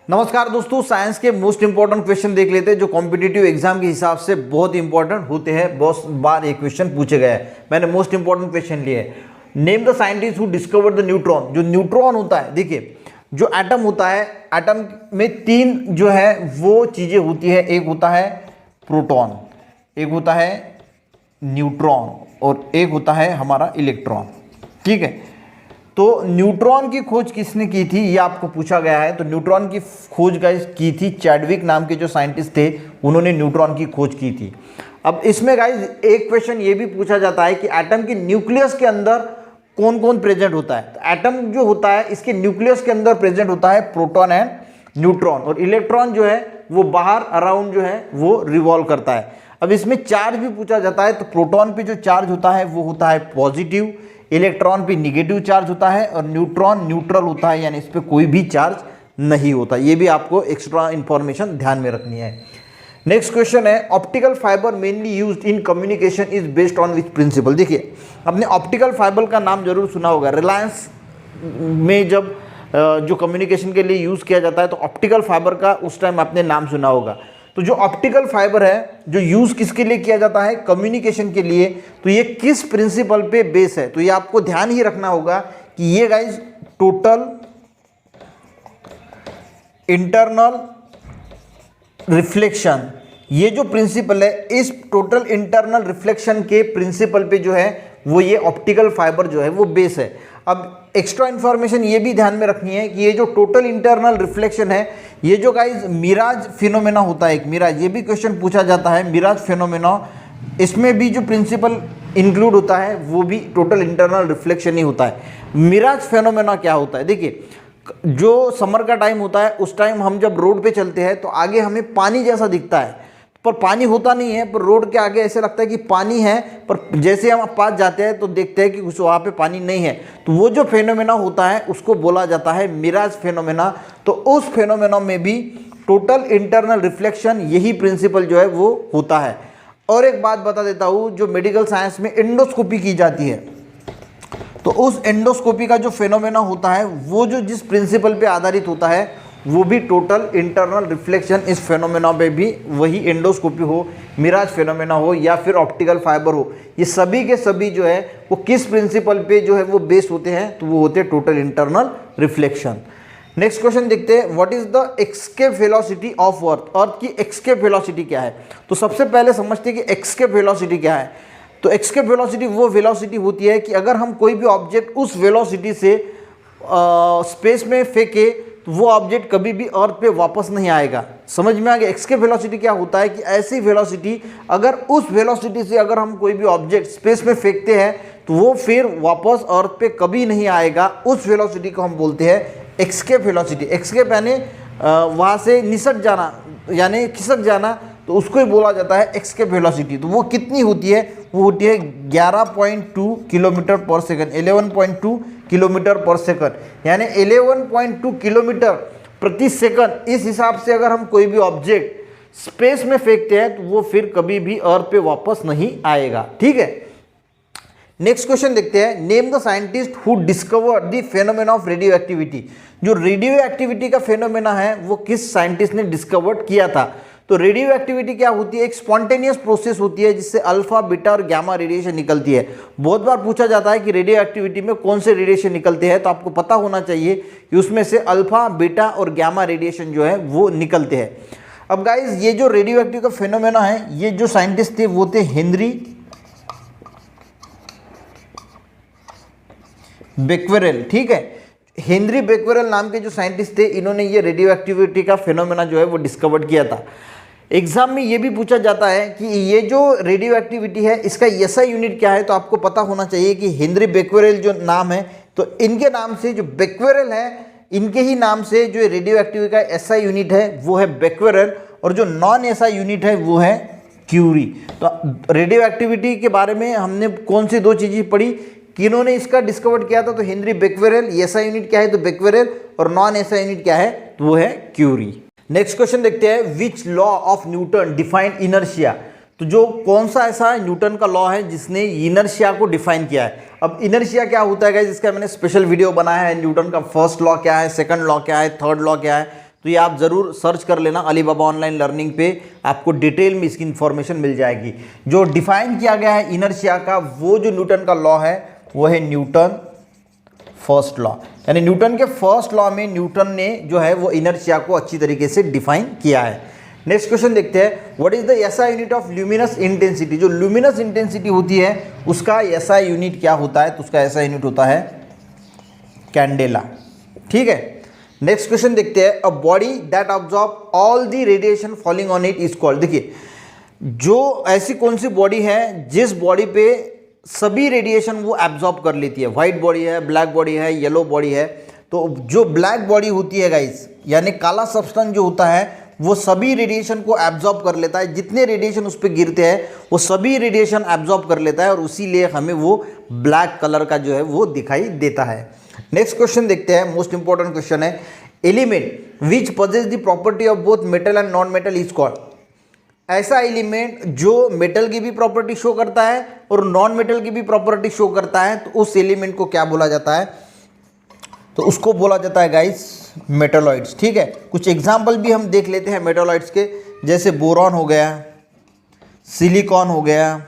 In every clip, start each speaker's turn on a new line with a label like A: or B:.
A: नमस्कार दोस्तों, साइंस के मोस्ट इंपॉर्टेंट क्वेश्चन देख लेते हैं जो कॉम्पिटिटिव एग्जाम के हिसाब से बहुत इंपॉर्टेंट होते हैं। बहुत बार एक क्वेश्चन पूछे गए हैं, मैंने मोस्ट इंपॉर्टेंट क्वेश्चन लिए। Name the scientist who discovered the neutron. जो न्यूट्रॉन होता है, देखिए जो एटम होता है, एटम में तीन जो है वो चीजें होती है। एक होता है प्रोटॉन, एक होता है न्यूट्रॉन और एक होता है हमारा इलेक्ट्रॉन। ठीक है, तो न्यूट्रॉन की खोज किसने की थी ये आपको पूछा गया है। तो न्यूट्रॉन की खोज गाइस की थी चैडविक नाम के जो साइंटिस्ट थे, उन्होंने न्यूट्रॉन की खोज की थी। अब इसमें गाइस एक क्वेश्चन ये भी पूछा जाता है कि एटम के न्यूक्लियस के अंदर कौन कौन प्रेजेंट होता है। तो एटम जो होता है इसके न्यूक्लियस के अंदर प्रेजेंट होता है प्रोटॉन एंड न्यूट्रॉन, और इलेक्ट्रॉन जो है वो बाहर अराउंड जो है वो रिवॉल्व करता है। अब इसमें चार्ज भी पूछा जाता है, तो प्रोटॉन पे जो चार्ज होता है वो होता है पॉजिटिव, इलेक्ट्रॉन पे निगेटिव चार्ज होता है, और न्यूट्रॉन न्यूट्रल होता है, यानी इस पर कोई भी चार्ज नहीं होता। ये भी आपको एक्स्ट्रा इंफॉर्मेशन ध्यान में रखनी है। नेक्स्ट क्वेश्चन है, optical fibre mainly used in communication is based on which principle. देखिए आपने ऑप्टिकल फाइबर का नाम जरूर सुना होगा। रिलायंस में जब जो कम्युनिकेशन के लिए यूज़ किया जाता है तो ऑप्टिकल फाइबर का उस टाइम आपने नाम सुना होगा। तो जो ऑप्टिकल फाइबर है जो यूज़ किसके लिए किया जाता है, कम्युनिकेशन के लिए, तो ये किस प्रिंसिपल पे बेस है। तो ये आपको ध्यान ही रखना होगा कि ये गाइज टोटल इंटरनल रिफ्लेक्शन, ये जो प्रिंसिपल है इस टोटल इंटरनल रिफ्लेक्शन के प्रिंसिपल पे जो है वो ये ऑप्टिकल फाइबर जो है वो बेस है। अब एक्स्ट्रा इंफॉर्मेशन ये भी ध्यान में रखनी है कि ये जो टोटल इंटरनल रिफ्लेक्शन है, ये जो गाइज मिराज फिनोमेना होता है, एक मिराज, ये भी क्वेश्चन पूछा जाता है मिराज फिनोमेना, इसमें भी जो प्रिंसिपल इंक्लूड होता है वो भी टोटल इंटरनल रिफ्लेक्शन ही होता है। मिराज फिनोमेना क्या होता है, देखिए जो समर का टाइम होता है उस टाइम हम जब रोड पे चलते हैं तो आगे हमें पानी जैसा दिखता है, पर पानी होता नहीं है, पर रोड के आगे ऐसे लगता है कि पानी है, पर जैसे हम पास जाते हैं तो देखते हैं कि कुछ वहाँ पे पानी नहीं है। तो वो जो फेनोमेना होता है उसको बोला जाता है मिराज फेनोमेना। तो उस फेनोमेना में भी टोटल इंटरनल रिफ्लेक्शन यही प्रिंसिपल जो है वो होता है। और एक बात बता देता हूँ, जो मेडिकल साइंस में एंडोस्कोपी की जाती है तो उस एंडोस्कोपी का जो फेनोमेना होता है वो जो जिस प्रिंसिपल पे आधारित होता है वो भी टोटल इंटरनल रिफ्लेक्शन इस फेनोमेना पे भी, वही एंडोस्कोपी हो, मिराज फेनोमेना हो या फिर ऑप्टिकल फाइबर हो, ये सभी के सभी जो है वो किस प्रिंसिपल पे जो है वो बेस होते हैं, तो वो होते हैं total internal reflection. Next question देखते हैं, what is the escape velocity of Earth. Earth की एस्केप वेलोसिटी क्या है। तो सबसे पहले समझते हैं कि एस्केप वेलोसिटी क्या है। तो एस्केप वेलोसिटी वो वेलोसिटी होती है कि अगर हम कोई भी ऑब्जेक्ट उस वेलोसिटी से स्पेस में फेंके तो वो ऑब्जेक्ट कभी भी अर्थ पे वापस नहीं आएगा। समझ में आ गया। एस्केप वेलोसिटी क्या होता है कि ऐसी वेलोसिटी, अगर उस वेलोसिटी से अगर हम कोई भी ऑब्जेक्ट स्पेस में फेंकते हैं तो वो फिर वापस अर्थ पे कभी नहीं आएगा। उस वेलोसिटी को हम बोलते हैं एस्केप वेलोसिटी। एस्केप यानी वहाँ से निसट जाना, यानी खिसक जाना, तो उसको ही बोला जाता है एस्केप वेलोसिटी। तो वो कितनी होती है, वो होती है 11.2 किलोमीटर पर सेकंड, 11.2 किलोमीटर पर सेकंड, यानी 11.2 किलोमीटर प्रति सेकंड। इस हिसाब से अगर हम कोई भी ऑब्जेक्ट स्पेस में फेंकते हैं तो वो फिर कभी भी अर्थ पे वापस नहीं आएगा। ठीक है, नेक्स्ट क्वेश्चन देखते हैं, name the scientist who discovered the phenomena of radio activity. जो रेडियो एक्टिविटी का फेनोमेना है वो किस साइंटिस्ट ने डिस्कवर्ड किया था। तो रेडियो एक्टिविटी क्या होती है, एक स्पॉन्टेनियस प्रोसेस होती है जिससे अल्फा, बीटा और गामा रेडिएशन निकलती है। बहुत बार पूछा जाता है कि रेडियो एक्टिविटी में कौन से रेडिएशन निकलते हैं, तो आपको पता होना चाहिए कि उसमें से अल्फा, बीटा और गामा रेडिएशन जो है वो निकलते हैं। अब गाइज ये जो रेडियो एक्टिव का फेनोमेना है, ये जो साइंटिस्ट थे वो थे हेनरी बेक्वेरेल। ठीक है, हेनरी बेक्वेरेल नाम के जो साइंटिस्ट थे, इन्होंने ये रेडियो एक्टिविटी का फेनोमेना जो है वो डिस्कवर किया था। एग्जाम में ये भी पूछा जाता है कि ये जो रेडियो एक्टिविटी है इसका एसआई यूनिट क्या है। तो आपको पता होना चाहिए कि हेनरी बेक्वेरेल जो नाम है, तो इनके नाम से जो बेक्वेरेल है, इनके ही नाम से जो रेडियो एक्टिविटी का एसआई यूनिट है वो है बेक्वेरेल, और जो नॉन एसआई यूनिट है वो है क्यूरी। तो रेडियो एक्टिविटी के बारे में हमने कौन सी दो चीज़ें पढ़ी, किन्होंने इसका डिस्कवर किया था, तो हेनरी बेक्वेरेल। एसआई यूनिट क्या है, तो बेक्वेरेल, और नॉन एसआई यूनिट क्या है, तो वो है क्यूरी। नेक्स्ट क्वेश्चन देखते हैं, which law of Newton defined inertia. तो जो कौन सा ऐसा न्यूटन का लॉ है जिसने इनर्शिया को डिफाइन किया है। अब इनर्शिया क्या होता है गाइस, इसका मैंने स्पेशल वीडियो बनाया है। न्यूटन का फर्स्ट लॉ क्या है, सेकंड लॉ क्या है, थर्ड लॉ क्या है, तो ये आप ज़रूर सर्च कर लेना अली बाबा ऑनलाइन लर्निंग पे, आपको डिटेल में इसकी इन्फॉर्मेशन मिल जाएगी। जो डिफाइन किया गया है इनर्शिया का, वो जो न्यूटन का लॉ है वो है न्यूटन फर्स्ट लॉ, यानी न्यूटन के फर्स्ट लॉ में न्यूटन ने जो है वो इनर्शिया को अच्छी तरीके से डिफाइन किया है। नेक्स्ट क्वेश्चन देखते हैं, what is the SI unit of luminous intensity. जो ल्यूमिनस इंटेंसिटी होती है उसका एसआई यूनिट क्या होता है, तो उसका एसआई यूनिट होता है कैंडेला। ठीक है, नेक्स्ट क्वेश्चन देखते हैं, a body that absorb all the radiation falling on it is called. देखिए, जो ऐसी कौन सी बॉडी है जिस बॉडी पे सभी रेडिएशन वो एब्जॉर्ब कर लेती है। व्हाइट बॉडी है, ब्लैक बॉडी है, येलो बॉडी है। तो जो ब्लैक बॉडी होती है गाइस, यानी काला सब्सटेंस जो होता है वो सभी रेडिएशन को एब्जॉर्ब कर लेता है। जितने रेडिएशन उस पर गिरते हैं वो सभी रेडिएशन एब्जॉर्ब कर लेता है और उसीलिए हमें वो ब्लैक कलर का जो है वो दिखाई देता है। नेक्स्ट क्वेश्चन देखते हैं, मोस्ट इंपॉर्टेंट क्वेश्चन है, element which possess the property of both metal and non metal is called. ऐसा एलिमेंट जो मेटल की भी प्रॉपर्टी शो करता है और नॉन मेटल की भी प्रॉपर्टी शो करता है, तो उस एलिमेंट को क्या बोला जाता है, तो उसको बोला जाता है गाइस मेटालॉइड्स। ठीक है, कुछ एग्जाम्पल भी हम देख लेते हैं मेटालॉइड्स के, जैसे बोरॉन हो गया, सिलिकॉन हो गया,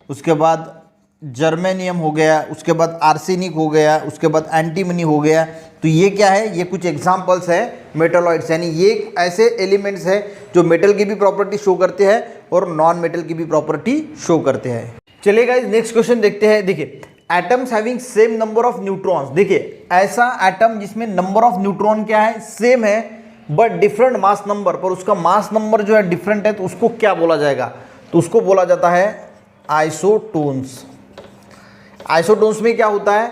A: उसके बाद जर्मेनियम हो गया, उसके बाद आर्सेनिक हो गया, उसके बाद एंटीमनी हो गया। तो ये क्या है, ये कुछ एग्जाम्पल्स है मेटालॉइड्स, यानी ये ऐसे एलिमेंट्स है जो मेटल की भी प्रॉपर्टी शो करते हैं और नॉन मेटल की भी प्रॉपर्टी शो करते हैं। चलिए गाइस, नेक्स्ट क्वेश्चन देखते हैं। देखिए, atoms having same number of neutrons. देखिए, ऐसा एटम जिसमें नंबर ऑफ न्यूट्रॉन क्या है, सेम है, बट डिफरेंट मास नंबर, पर उसका मास नंबर जो है डिफरेंट है, तो उसको क्या बोला जाएगा, तो उसको बोला जाता है आइसोटोन्स। आइसोटोन्स में क्या होता है,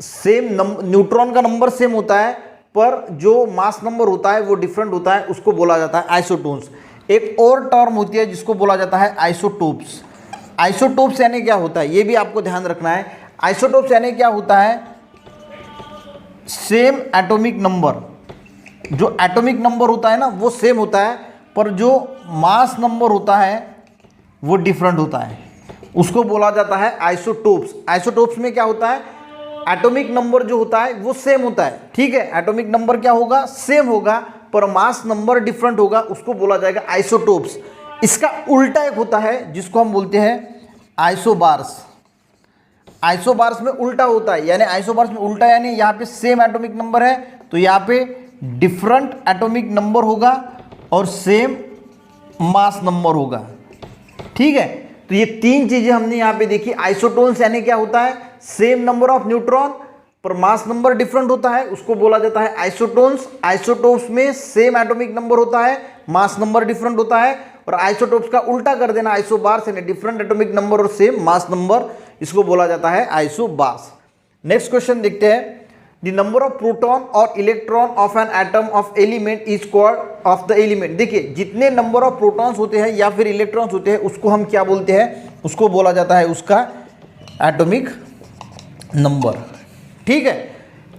A: सेम न्यूट्रॉन का नंबर सेम होता है पर जो मास नंबर होता है वो डिफरेंट होता है, उसको बोला जाता है आइसोटोन्स। एक और टर्म होती है जिसको बोला जाता है आइसोटोप्स। आइसोटोप्स यानी क्या होता है, ये भी आपको ध्यान रखना है। आइसोटोप्स यानी क्या होता है, सेम एटॉमिक नंबर, जो एटॉमिक नंबर होता है ना वो सेम होता है, पर जो मास नंबर होता है वो डिफरेंट होता है, उसको बोला जाता है आइसोटोप्स। आइसोटोप्स में क्या होता है, एटॉमिक नंबर जो होता है वो सेम होता है। ठीक है, एटॉमिक नंबर क्या होगा, सेम होगा, पर मास नंबर डिफरेंट होगा, उसको बोला जाएगा आइसोटोप्स। इसका उल्टा एक होता है जिसको हम बोलते हैं आइसोबार्स। आइसोबार्स में उल्टा होता है, यानी आइसोबार्स में उल्टा यानी यहाँ पे सेम एटॉमिक नंबर है तो यहाँ पे डिफरेंट एटॉमिक नंबर होगा और सेम मास नंबर होगा। ठीक है, तो ये तीन चीजें हमने यहाँ पे देखी। आइसोटोन्स यानी क्या होता है, सेम नंबर ऑफ न्यूट्रॉन पर मास नंबर डिफरेंट होता है, उसको बोला जाता है आइसोटोन्स। आइसोटोप्स में सेम एटॉमिक नंबर होता है, मास नंबर डिफरेंट होता है, और आइसोटोप्स का उल्टा कर देना आइसोबार्स यानी डिफरेंट एटॉमिक नंबर और सेम मास नंबर, इसको बोला जाता है आइसोबार्स। नेक्स्ट क्वेश्चन देखते हैं, द नंबर ऑफ प्रोटॉन और electron of an atom of element is called off the element. देखिए, जितने नंबर ऑफ प्रोटॉन्स होते हैं या फिर इलेक्ट्रॉन्स होते हैं उसको हम क्या बोलते हैं, उसको बोला जाता है उसका एटॉमिक नंबर। ठीक है,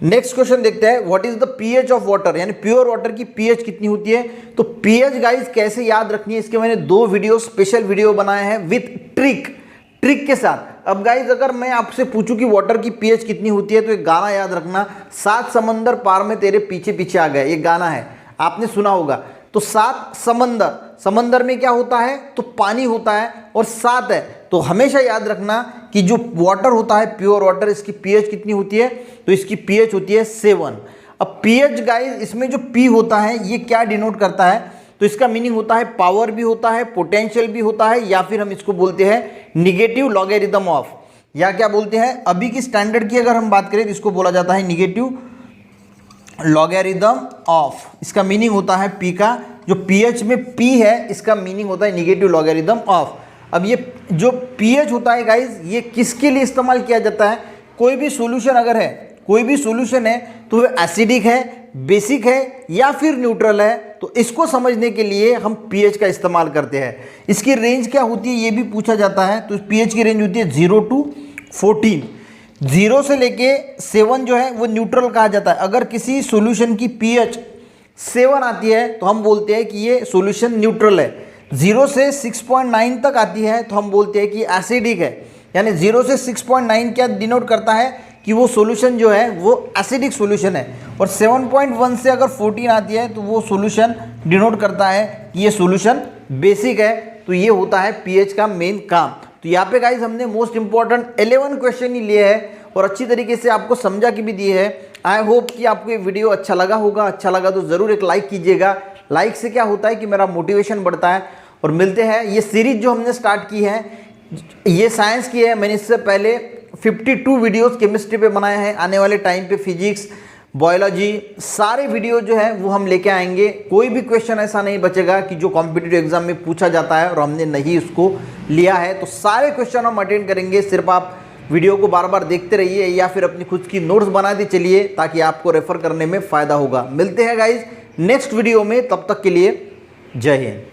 A: नेक्स्ट क्वेश्चन देखते हैं, what is the pH of water, यानी प्योर वाटर की पीएच कितनी होती है। तो पीएच गाइस कैसे याद रखनी है, इसके मैंने 2 वीडियो स्पेशल वीडियो बनाए हैं विथ ट्रिक के साथ। अब गाइस अगर मैं आपसे पूछूं कि वाटर की पीएच कितनी होती है, तो एक गाना याद रखना, 7 समंदर पार में तेरे पीछे पीछे आ गए, ये गाना है, आपने सुना होगा। तो 7 समंदर, समंदर में क्या होता है, तो पानी होता है और 7 है, तो हमेशा याद रखना कि जो वाटर होता है प्योर वाटर, इसकी पीएच कितनी होती है, तो इसकी पीएच होती है 7। अब पीएच गाइस, इसमें जो पी होता है ये क्या डिनोट करता है, तो इसका मीनिंग होता है पावर भी होता है, पोटेंशियल भी होता है, या फिर हम इसको बोलते हैं निगेटिव लॉगरिथम ऑफ, या क्या बोलते हैं, अभी की स्टैंडर्ड की अगर हम बात करें तो इसको बोला जाता है निगेटिव लॉगरिथम ऑफ। इसका मीनिंग होता है पी का, जो पीएच में पी है इसका मीनिंग होता है निगेटिव लॉगरिथम ऑफ। अब ये जो पीएच होता है गाइस, ये किसके लिए इस्तेमाल किया जाता है, कोई भी सॉल्यूशन अगर है, कोई भी सॉल्यूशन है तो वो एसिडिक है, बेसिक है या फिर न्यूट्रल है, तो इसको समझने के लिए हम पीएच का इस्तेमाल करते हैं। इसकी रेंज क्या होती है ये भी पूछा जाता है, तो पीएच की रेंज होती है 0 to 14। 0 से लेके 7 जो है वो न्यूट्रल कहा जाता है। अगर किसी सॉल्यूशन की पीएच 7 आती है तो हम बोलते हैं कि ये सॉल्यूशन न्यूट्रल है। 0 से 6.9 तक आती है तो हम बोलते हैं कि एसिडिक है। यानी 0 से 6.9 क्या डिनोट करता है कि कि वो सॉल्यूशन जो है वो एसिडिक सॉल्यूशन है, और 7.1 से अगर 14 आती है तो वो सॉल्यूशन डिनोट करता है कि ये सॉल्यूशन बेसिक है। तो ये होता है पीएच का मेन काम। तो यहाँ पे गाइज हमने मोस्ट इंपॉर्टेंट 11 क्वेश्चन ही लिए हैं और अच्छी तरीके से आपको समझा के भी दिए हैं। आई होप कि आपको ये वीडियो अच्छा लगा होगा। अच्छा लगा तो ज़रूर एक लाइक कीजिएगा। लाइक से क्या होता है कि मेरा मोटिवेशन बढ़ता है। और मिलते हैं, ये सीरीज जो हमने स्टार्ट की है ये साइंस की है। मैंने इससे पहले 52 वीडियोस केमिस्ट्री पे बनाए हैं। आने वाले टाइम पे फिजिक्स, बायोलॉजी सारे वीडियो जो है वो हम लेके आएंगे। कोई भी क्वेश्चन ऐसा नहीं बचेगा कि जो कॉम्पिटिटिव एग्जाम में पूछा जाता है और हमने नहीं उसको लिया है। तो सारे क्वेश्चन हम अटेंड करेंगे। सिर्फ आप वीडियो को बार बार देखते रहिए या फिर अपनी खुद की नोट्स बनाते चलिए ताकि आपको रेफर करने में फ़ायदा होगा। मिलते हैं गाइज नेक्स्ट वीडियो में, तब तक के लिए जय हिंद।